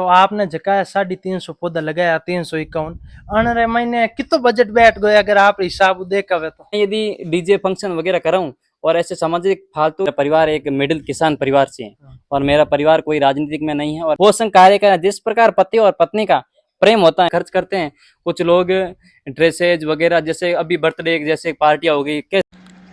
तो आपने जकाया 350 पौधा लगाया 351 अनरे महीने कितो बजट बैठ गया अगर आप हिसाब देखा तो। यदि डीजे फंक्शन वगैरह कराऊं और ऐसे सामाजिक फालतू, परिवार एक मिडिल किसान परिवार से है और मेरा परिवार कोई राजनीतिक में नहीं है और पोषण कार्य का जिस प्रकार पति और पत्नी का प्रेम होता है खर्च करते हैं। कुछ लोग ड्रेसेज वगैरह, जैसे अभी बर्थडे जैसे पार्टियां हो गई।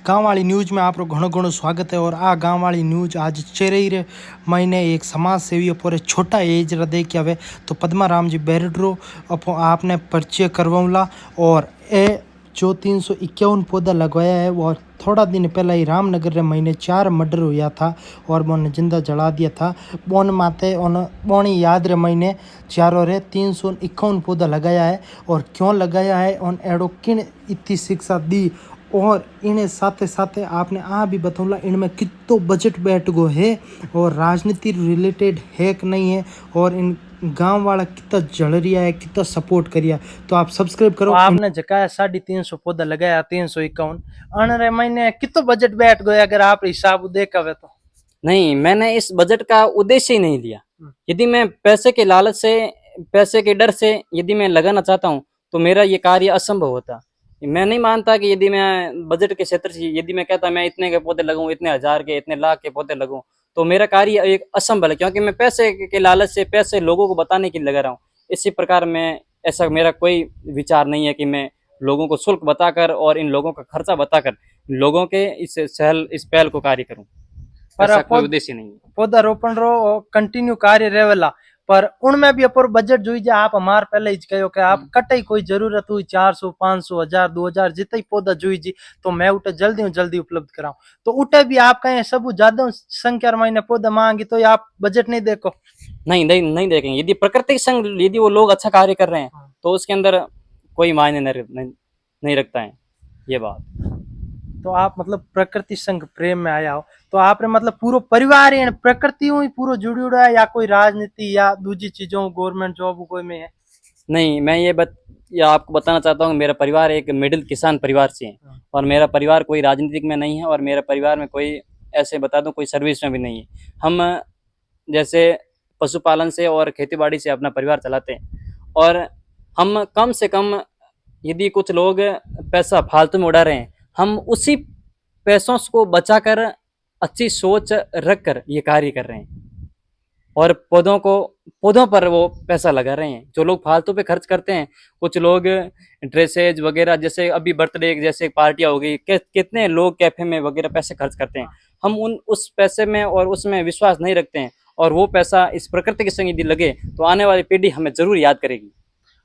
गाँव वाली न्यूज में आप घणो घणो स्वागत है। और आ गाँव वाली न्यूज आज चेरई महीने एक समाज सेवी पर छोटा एज दे के आवे तो पद्माराम जी बेरड्रो आपने परिचय करवाऊला। और ए जो 351 पौधा लगवाया है वो थोड़ा दिन पहले ही रामनगर रे महीने 4 मर्डर हुआ था और बोने जिंदा जला दिया था। बोन माते बोनी याद रे महीने चारों रे 351 पौधा लगाया है। और क्यों लगाया है और एडो किन इतनी शिक्षा दी और इन्हें साथे साथे आपने आ भी बताऊला इनमें कितो बजट बैठ गो है और राजनीति रिलेटेड है कि नहीं है और इन गांव वाला कितना जल रिया है कितना सपोर्ट करिया। तो आप सब्सक्राइब करो। तो आपने जकाया 350 पौधा लगाया 351 अनरे महीने कितो बजट बैठ गया अगर आप हिसाब देखा तो। नहीं, मैंने इस बजट का उद्देश्य ही नहीं लिया। यदि मैं पैसे के लालच से, पैसे के डर से यदि मैं लगाना चाहता हूँ तो मेरा ये कार्य असंभव होता। मैं नहीं मानता कि यदि मैं बजट के क्षेत्र से यदि मैं कहता मैं इतने के पौधे लगाऊं, इतने हजार के, इतने लाख के पौधे लगाऊं, तो मेरा कार्य एक असंभव है, क्योंकि मैं पैसे के लालच से पैसे लोगों को बताने के लिए लगा रहा हूँ। इसी प्रकार मैं, ऐसा मेरा कोई विचार नहीं है कि मैं लोगों को शुल्क बताकर और इन लोगों का खर्चा बताकर लोगों के इस पहल को कार्य करूं। ऐसा कोई उद्देश्य नहीं है। पौधारोपण रो कंटिन्यू कार्य रहेला पर उनमें भी अपर बजट जोई जे आप हमार पहले ही कहो कि आप कटई कोई जरूरत हुई 400 500 1000 2000 जितना पौधा जोई जी तो मैं उठे जल्दी उपलब्ध कराऊं। तो उठे भी आप कहें सब ज्यादा संख्या महीने पौधा मांगी तो आप बजट नहीं देखो। नहीं देखेंगे। यदि प्रकृति संग यदि वो लोग अच्छा कार्य कर रहे हैं तो उसके अंदर कोई मायने नहीं रखता है ये बात। तो आप मतलब प्रकृति संग प्रेम में आया हो तो आपने मतलब पूरा परिवार है प्रकृति ही पूरा जुड़ी हुआ है या कोई राजनीति या दूसरी चीजों गवर्नमेंट जॉब कोई में है? नहीं, मैं ये आपको बताना चाहता हूँ, मेरा परिवार एक मिडिल किसान परिवार से है और मेरा परिवार कोई राजनीतिक में नहीं है और मेरा परिवार में कोई, ऐसे बता दूं, कोई सर्विस में भी नहीं है। हम जैसे पशुपालन से और खेतीबाड़ी से अपना परिवार चलाते हैं और हम कम से कम, यदि कुछ लोग पैसा फालतू में उड़ा रहे हैं, हम उसी पैसों को बचाकर अच्छी सोच रखकर ये कार्य कर रहे हैं और पौधों पर वो पैसा लगा रहे हैं। जो लोग फालतू पे खर्च करते हैं, कुछ लोग ड्रेसेज वगैरह, जैसे अभी बर्थडे जैसे पार्टियां हो गई, कितने लोग कैफे में वगैरह पैसे खर्च करते हैं। हम उस पैसे में और उसमें विश्वास नहीं रखते हैं और वो पैसा इस प्रकृति के संग यदि लगे तो आने वाली पीढ़ी हमें जरूर याद करेगी।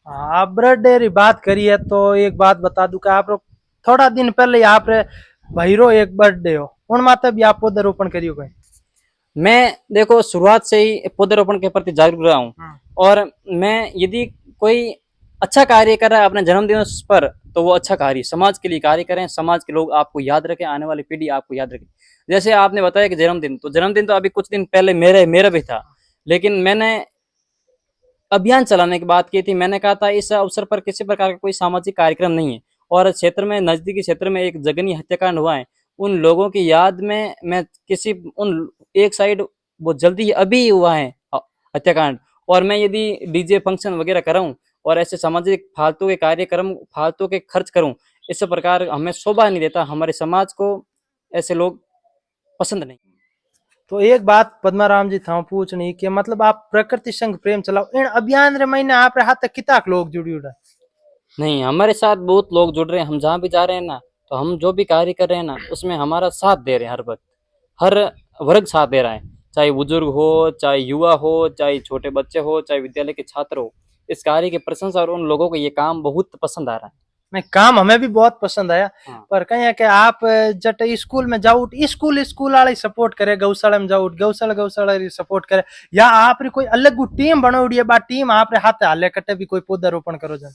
आप बर्थडे की बात करिए तो एक बात बता दूं कि आप थोड़ा दिन पहले आप भैरो एक बर्थडे हो उन माता भी आप पौधारोपण करियो गए। मैं देखो शुरुआत से ही पौधारोपण के प्रति जागरूक रहा हूँ और मैं, यदि कोई अच्छा कार्य कर रहा है अपने जन्मदिवस पर तो वो अच्छा कार्य समाज के लिए कार्य करें, समाज के लोग आपको याद रखें, आने वाली पीढ़ी आपको याद रखे। जैसे आपने बताया कि जन्मदिन तो अभी कुछ दिन पहले मेरा भी था, लेकिन मैंने अभियान चलाने की बात की थी। मैंने कहा था इस अवसर पर किसी प्रकार का कोई सामाजिक कार्यक्रम नहीं है और क्षेत्र में, नजदीकी क्षेत्र में एक जघन्य हत्याकांड हुआ है, उन लोगों की याद में मैं किसी उन एक साइड वो जल्दी अभी हुआ है हत्याकांड, और मैं यदि डीजे फंक्शन वगैरह कराऊं और ऐसे सामाजिक फालतू के कार्यक्रम, फालतू के खर्च करूं, इस प्रकार हमें शोभा नहीं देता। हमारे समाज को ऐसे लोग पसंद नहीं। तो एक बात पद्माराम जी था पूछनी कि मतलब आप प्रकृति संग प्रेम चलाओ इन अभियान रे महीने आप हाथ तक कितना लोग जुड़ी उड़ा? नहीं, हमारे साथ बहुत लोग जुड़ रहे हैं। हम जहाँ भी जा रहे हैं ना, तो हम जो भी कार्य कर रहे हैं ना, उसमें हमारा साथ दे रहे हैं। हर वक्त हर वर्ग साथ दे रहा है, चाहे बुजुर्ग हो, चाहे युवा हो, चाहे छोटे बच्चे हो, चाहे विद्यालय के छात्र हो। इस कार्य की प्रशंसा और उन लोगों को ये काम बहुत पसंद आ रहा है। नहीं, काम हमें भी बहुत पसंद आया। पर कहीं कि आप जट स्कूल में जाओ स्कूल वाले सपोर्ट करे, गौशाला में जाओ गौशाला सपोर्ट करे, या आप कोई अलग टीम बनाओ बा टीम आप हाथ हाले कटे भी कोई पौधारोपण करो जन।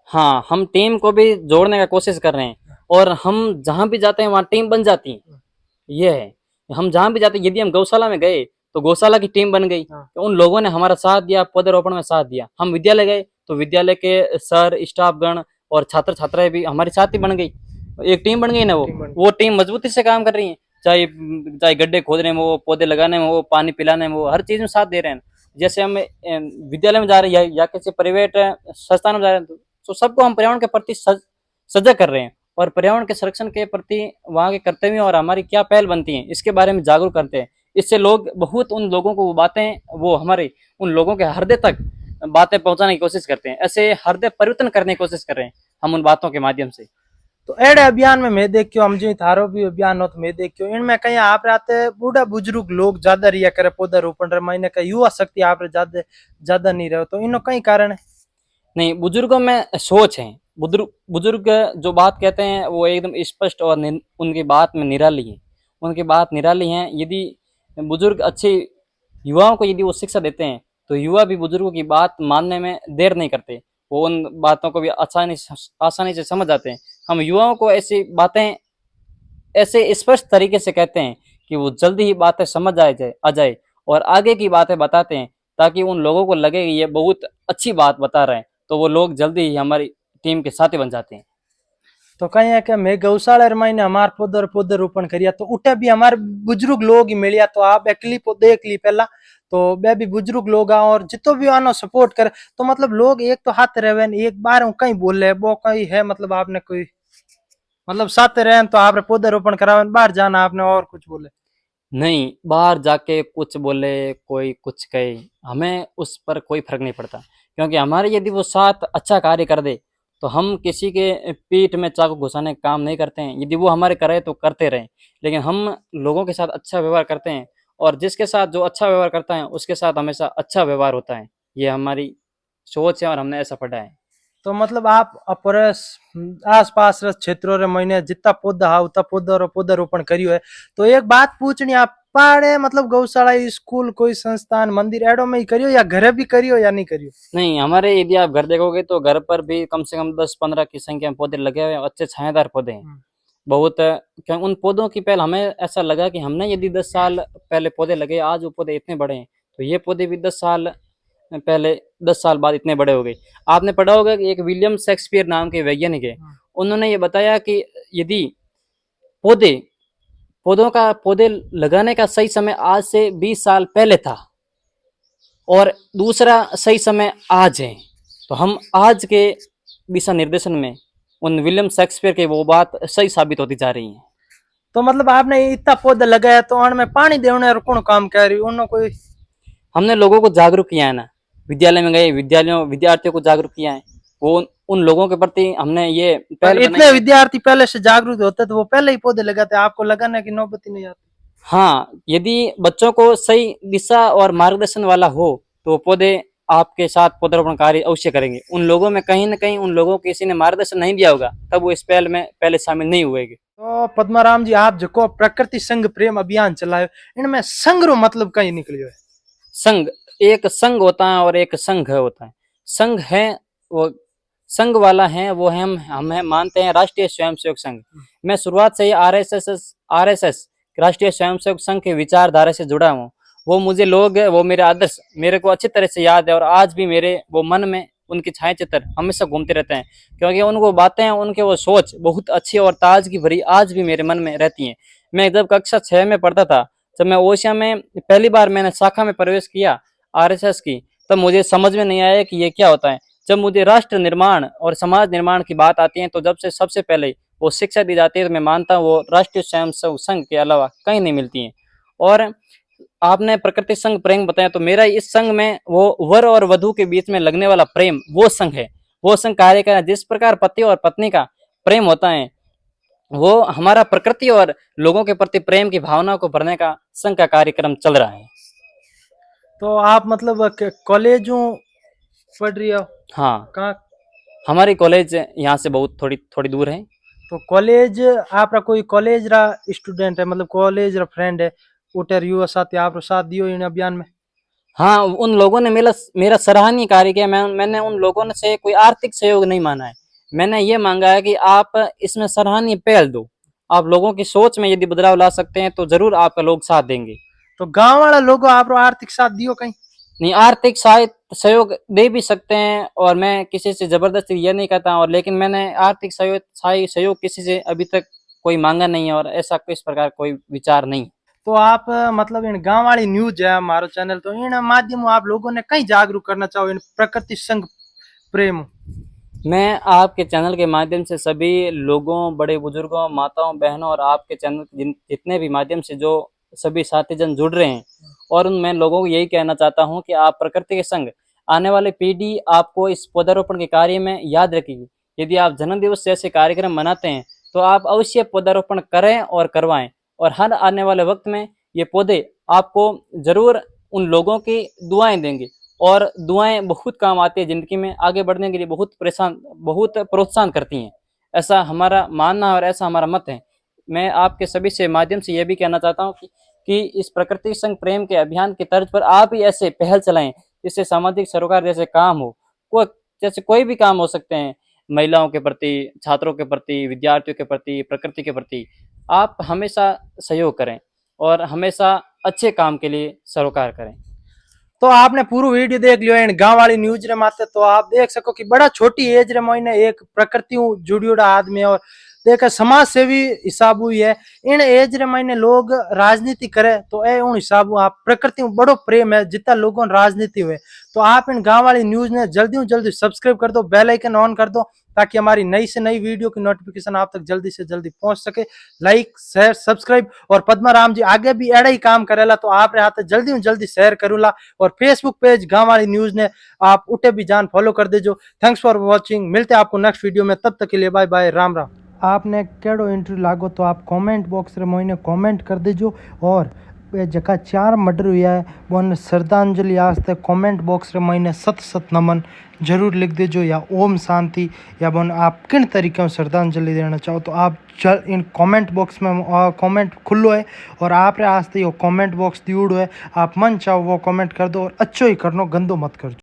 हाँ, हम टीम को भी जोड़ने का कोशिश कर रहे हैं और हम जहाँ भी जाते हैं वहाँ टीम बन जाती है। ये है, हम जहाँ भी जाते हैं, यदि हम गौशाला में गए तो गौशाला की टीम बन गई, तो उन लोगों ने हमारा साथ दिया, पौधारोपण में साथ दिया। हम विद्यालय गए तो विद्यालय के सर, स्टाफगण और छात्र छात्राएं भी हमारे साथ ही बन गई, एक टीम बन गई ना। वो टीम मजबूती से काम कर रही है, चाहे गड्ढे खोदने में हो, पौधे लगाने में हो, पानी पिलाने में हो, हर चीज में साथ दे रहे हैं। जैसे हम विद्यालय में जा रहे हैं या किसी प्राइवेट संस्थान में जा रहे हैं तो सबको हम पर्यावरण के प्रति सजग कर रहे हैं और पर्यावरण के संरक्षण के प्रति वहाँ के कर्तव्य और हमारी क्या पहल बनती है इसके बारे में जागरूक करते हैं। इससे लोग बहुत उन लोगों को बातें वो हमारे उन लोगों के हृदय तक बातें पहुंचाने की कोशिश करते हैं, ऐसे हृदय परिवर्तन करने की कोशिश कर रहे हैं हम उन बातों के माध्यम से। तो एड़े अभियान में मैं देखियो हम जो थारो भी अभियान हो तो मैं देखियो इनमें कहीं आप रहते बूढ़ा बुजुर्ग लोग ज्यादा रिया करे पौधा रोपण रे महीने का युवा शक्ति आप ज्यादा ज्यादा नहीं रहो, तो इनो कई कारण है। नहीं, बुजुर्गों में सोच है, बुजुर्ग बुजुर्ग जो बात कहते हैं वो एकदम स्पष्ट और उनकी बात में निराली है, उनकी बात निराली है। यदि बुजुर्ग अच्छे युवाओं को यदि वो शिक्षा देते हैं तो युवा भी बुजुर्गों की बात मानने में देर नहीं करते, वो उन बातों को भी आसानी से समझ जाते हैं। हम युवाओं को ऐसी बातें ऐसे स्पष्ट तरीके से कहते हैं कि वो जल्दी ही बातें समझ आ जाए और आगे की बातें बताते हैं ताकि उन लोगों को लगे कि ये बहुत अच्छी बात बता रहे हैं, तो वो लोग जल्दी ही हमारी टीम के साथी बन जाते हैं। तो कहीं है कि मैं गौशाला रे महीने हमार पौधे रोपण करिया तो उठे भी हमारे बुजुर्ग लोग ही मिलिया, तो आप एकली पौधे देख ली पहला तो बे भी बुजुर्ग लोग आ और जितो भी आनो सपोर्ट करे तो मतलब लोग एक तो हाथ रहे एक बार कहीं बोले वो कहीं है मतलब आपने कोई मतलब साथ रहे तो आपने पौधे रोपण करावे बाहर जाना आपने और कुछ बोले नहीं, बाहर जाके कुछ बोले कोई कुछ कहे हमें उस पर कोई फर्क नहीं पड़ता, क्योंकि हमारे यदि वो साथ अच्छा कार्य कर दे तो हम किसी के पीठ में चाकू घुसाने का काम नहीं करते हैं। यदि वो हमारे करे तो करते रहें, लेकिन हम लोगों के साथ अच्छा व्यवहार करते हैं और जिसके साथ जो अच्छा व्यवहार करता है उसके साथ हमेशा अच्छा व्यवहार होता है। ये हमारी सोच है और हमने ऐसा पढ़ा है। तो मतलब आप अपने आस पास क्षेत्रों रे महीने जितना पौधा हा उतना पौधा रोपण करियो है। तो एक बात पूछनी आप पहाड़े मतलब गौशाला स्कूल कोई संस्थान मंदिर एडो में ही करियो या घरे भी करियो या नहीं करियो। नहीं, हमारे यदि आप घर देखोगे तो घर पर भी कम से कम 10-15 की संख्या में पौधे लगे हुए हैं, अच्छे छायादार पौधे हैं बहुत। क्या उन पौधों की पहल हमें ऐसा लगा कि हमने यदि 10 साल पहले पौधे लगे, आज वो पौधे इतने बड़े हैं, तो ये पौधे भी 10 साल पहले 10 साल बाद इतने बड़े हो गए। आपने पढ़ा होगा कि एक विलियम शेक्सपियर नाम के वैज्ञानिक है, उन्होंने ये बताया कि यदि पौधे पौधे लगाने का सही समय आज से 20 साल पहले था और दूसरा सही समय आज है, तो हम आज के दिशा निर्देशन में उन विलियम शेक्सपियर की वो बात सही साबित होती जा रही है। तो मतलब आपने इतना पौधा लगाया तो उनमें पानी देने और कौन काम कर रही उन्होंने कोई हमने लोगों को जागरूक किया है ना, विद्यालय में गए विद्यार्थियों को जागरूक किया है, वो उन लोगों के प्रति हमने ये पहल इतने विद्यार्थी पहले से जागरूक होते तो वो पहले ही पौधे लगाते आपको लगाने की नौबत ही नहीं आती। हाँ, यदि बच्चों को सही दिशा और मार्गदर्शन वाला हो तो पौधे आपके साथ पौधारोपण कार्य अवश्य करेंगे। उन लोगों में कहीं न कहीं उन लोगों को किसी ने मार्गदर्शन नहीं दिया होगा तब वो इस पहल में पहले शामिल नहीं हुए। तो पद्माराम जी आप जो प्रकृति संग प्रेम अभियान चलायो इनमें संग रो मतलब कहीं निकलियो है। संघ, एक संघ होता है और एक संघ होता है। संघ है वो संघ वाला है वो हम मानते हैं राष्ट्रीय स्वयंसेवक संघ। मैं शुरुआत से ही आरएसएस राष्ट्रीय स्वयंसेवक संघ के विचारधारा से जुड़ा हूँ। वो मुझे लोग वो मेरे आदर्श मेरे को अच्छी तरह से याद है और आज भी मेरे वो मन में उनके छाया चित्र हमेशा घूमते रहते हैं, क्योंकि उनको बातें उनके वो सोच बहुत अच्छी और ताजगी भरी आज भी मेरे मन में रहती हैं। मैं जब कक्षा 6 में पढ़ता था, जब मैं ओशिया में पहली बार मैंने शाखा में प्रवेश किया आरएसएस की, तब मुझे समझ में नहीं आया कि ये क्या होता है। जब मुझे राष्ट्र निर्माण और समाज निर्माण की बात आती है तो जब से सबसे पहले वो शिक्षा दी जाती है तो मैं मानता हूँ वो राष्ट्रीय स्वयंसेवक संघ के अलावा कहीं नहीं मिलती है। और आपने प्रकृति संघ प्रेम बताया तो मेरा इस संघ में वो वर और वधु के बीच में लगने वाला प्रेम वो संघ है। वो संघ कार्य कर जिस प्रकार पति और पत्नी का प्रेम होता है वो हमारा प्रकृति और लोगों के प्रति प्रेम की भावना को भरने का संघ का कार्यक्रम चल रहा है। तो आप मतलब कॉलेजों पढ़ रही हो। हाँ, कहाँ हमारी कॉलेज यहाँ से बहुत थोड़ी दूर है। तो कॉलेज आपका कोई कॉलेज रा स्टूडेंट है मतलब कॉलेज रा फ्रेंड है उटर युवा साथी आप साथ दियो इन अभियान में। हाँ, उन लोगों ने मेरा सराहनीय कार्य किया। मैंने उन लोगों ने से कोई आर्थिक सहयोग नहीं मांगा है, मैंने ये मांगा है कि आप इसमें सराहनीय पहल दो। आप लोगों की सोच में यदि बदलाव ला सकते हैं तो जरूर आपका लोग साथ देंगे। तो गांव वाला लोगों आप आर्थिक साथ दियो कहीं नहीं, आर्थिक सहयोग दे भी सकते हैं और मैं किसी से जबरदस्ती ये नहीं कहता, और लेकिन मैंने आर्थिक सहयोग किसी से अभी तक कोई मांगा नहीं है और ऐसा किस प्रकार कोई विचार नहीं। तो आप मतलब इन गांव वाली न्यूज है हमारो चैनल, तो इन माध्यम आप लोगों ने कई जागरूक करना चाहो इन प्रकृति संग प्रेम। मैं आपके चैनल के माध्यम से सभी लोगों, बड़े बुजुर्गों, माताओं, बहनों और आपके चैनल जितने भी माध्यम से जो सभी साथीजन जुड़ रहे हैं, और मैं लोगों को यही कहना चाहता हूं कि आप प्रकृति के संग, आने वाली पीढ़ी आपको इस पौधारोपण के कार्य में याद रखेगी। यदि आप जन्म दिवस जैसे कार्यक्रम मनाते हैं तो आप अवश्य पौधारोपण करें और करवाएं, और हर आने वाले वक्त में ये पौधे आपको जरूर उन लोगों की दुआएं देंगे, और दुआएं बहुत काम आती है, जिंदगी में आगे बढ़ने के लिए बहुत प्रोत्साहन करती हैं। ऐसा हमारा मानना और ऐसा हमारा मत है। मैं आपके सभी से माध्यम से यह भी कहना चाहता हूँ कि इस प्रकृति संग प्रेम के अभियान की तर्ज पर आप ही ऐसे पहल चलाएं जिससे सामाजिक सरोकार जैसे काम हो, को जैसे कोई भी काम हो सकते हैं, महिलाओं के प्रति, छात्रों के प्रति, विद्यार्थियों के प्रति, प्रकृति के प्रति आप हमेशा सहयोग करें और हमेशा अच्छे काम के लिए सरोकार करें। तो आपने पूरा वीडियो देख लियो इन गांव वाली न्यूज रे माते, तो आप देख सको कि बड़ा छोटी एज रे मोइने एक प्रकृति जुड़ियोड़ा आदमी और देख समाज सेवी हिसाब हुई है। इन एज रे मायने लोग राजनीति करे तो ए उन हिसाब आप प्रकृति में बड़ो प्रेम है जितना लोगों राजनीति हुए। तो आप इन गांव वाली न्यूज ने जल्दी सब्सक्राइब कर दो, बेल आइकन ऑन कर दो, ताकि हमारी नई से नई वीडियो की नोटिफिकेशन आप तक जल्दी से जल्दी पहुंच सके। लाइक शेयर सब्सक्राइब, और पद्मा राम जी आगे भी एड़ा ही काम करेला, तो आप हाथ जल्दी में जल्दी शेयर करूला। और फेसबुक पेज गांव वाली न्यूज ने आप उठे भी जान फॉलो कर देजो। थैंक्स फॉर वॉचिंग, मिलते हैं आपको नेक्स्ट वीडियो में, तब तक के लिए बाय बाय, राम राम। आपने केड़ो इंटरव्यू लागो तो आप कमेंट बॉक्स रे मोइने कमेंट कर दीजो, और जका 4 मर्डर हुआ है वो श्रद्धांजलि आस्ते कमेंट बॉक्स रे मोइने सत नमन जरूर लिख दीजो, या ओम शांति, या बोन आप किन तरीके से श्रद्धांजलि देना चाहो तो आप इन कमेंट बॉक्स में कमेंट खुलो है, और आप रे आस्ते यो कमेंट बॉक्स दियोड़ो है, आप मन चाहो वो कमेंट कर दो, और अच्छो ही करनो, गंदो मत करजो।